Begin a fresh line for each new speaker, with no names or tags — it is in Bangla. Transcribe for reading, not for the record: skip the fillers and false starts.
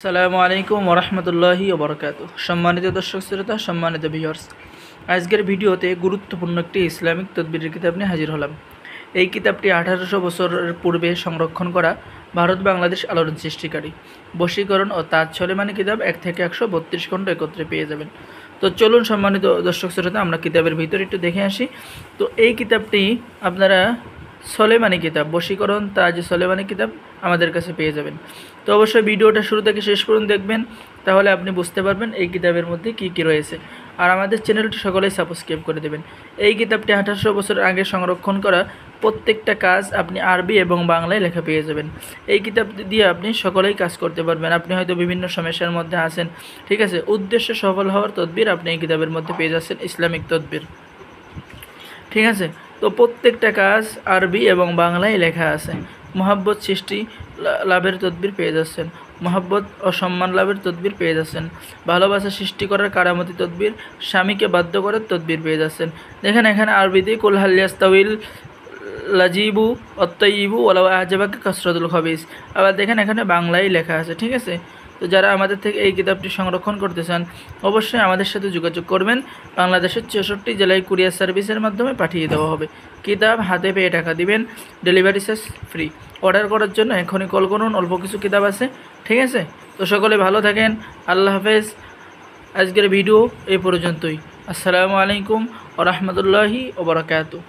আসসালামু আলাইকুম ওরহমতুল্লাহি ওবরকাতুহ। সম্মানিত দর্শক শ্রোতা, সম্মানিত ভিউয়ার্স, আজকের ভিডিওতে গুরুত্বপূর্ণ একটি ইসলামিক তদবিরের কিতাব নিয়ে হাজির হলাম। এই কিতাবটি 1800 বছরের পূর্বে সংরক্ষণ করা ভারত বাংলাদেশ আলোড়ন সৃষ্টিকারী বশীকরণ ও তাজ সলেমানি কিতাব 1 থেকে 132 খণ্ড একত্রে পেয়ে যাবেন। তো চলুন সম্মানিত দর্শক শ্রোতা, আমরা কিতাবের ভিতরে একটু দেখে আসি। তো এই কিতাবটি আপনারা সলেমানি কিতাব, বশীকরণ তাজ সলেমানি কিতাব আমাদের কাছে পেয়ে যাবেন। তো অবশ্যই ভিডিওটা শুরু থেকে শেষ পর্যন্ত দেখবেন, তাহলে আপনি বুঝতে পারবেন এই কিতাবের মধ্যে কি কি রয়েছে। আর আমাদের চ্যানেলটি সকলেই সাবস্ক্রাইব করে দেবেন। এই কিতাবটি 1800 বছর আগে সংরক্ষণ করা, প্রত্যেকটা কাজ আপনি আরবি এবং বাংলায় লেখা পেয়ে যাবেন। এই কিতাব দিয়ে আপনি সকলেই কাজ করতে পারবেন। আপনি হয়তো বিভিন্ন সমস্যার মধ্যে আছেন, ঠিক আছে, উদ্দেশ্য সফল হওয়ার তদবির আপনি এই কিতাবের মধ্যে পেয়ে যাচ্ছেন, ইসলামিক তদবির, ঠিক আছে। তো প্রত্যেকটা কাজ আরবি এবং বাংলায় লেখা আছে। মহাব্বত সৃষ্টি লাভের তদবির পেয়ে যাচ্ছেন, মহাব্বত ও সম্মান লাভের তদবির পেয়ে যাচ্ছেন, ভালোবাসা সৃষ্টি করার কারামতি তদবির, স্বামীকে বাধ্য করার তদবির পেয়ে যাচ্ছেন। দেখেন এখানে আরবিতে কুল হাল ইয়াস্তাউইল লাজিবু অত্তাইবু ওয়ালাউ আজাবাকা কাসরাতুল খবিস। আবার দেখেন এখানে বাংলায় লেখা আছে, ঠিক আছে। তো যারা আমাদের থেকে এই কিতাবটি সংরক্ষণ করতে চান, অবশ্যই আমাদের সাথে যোগাযোগ করবেন। বাংলাদেশের 64 জেলায় কুরিয়ার সার্ভিসের মাধ্যমে পাঠিয়ে দেওয়া হবে। কিতাব হাতে পেয়ে টাকা দিবেন, ডেলিভারি চার্জ ফ্রি। অর্ডার করার জন্য এখনই কল করুন, অল্প কিছু কিতাব আছে, ঠিক আছে। তো সকলে ভালো থাকেন, আল্লাহ হাফেজ। আজকের ভিডিও এই পর্যন্তই। আসসালামু আলাইকুম ওয়া রাহমাতুল্লাহি ওয়া বারাকাতুহু।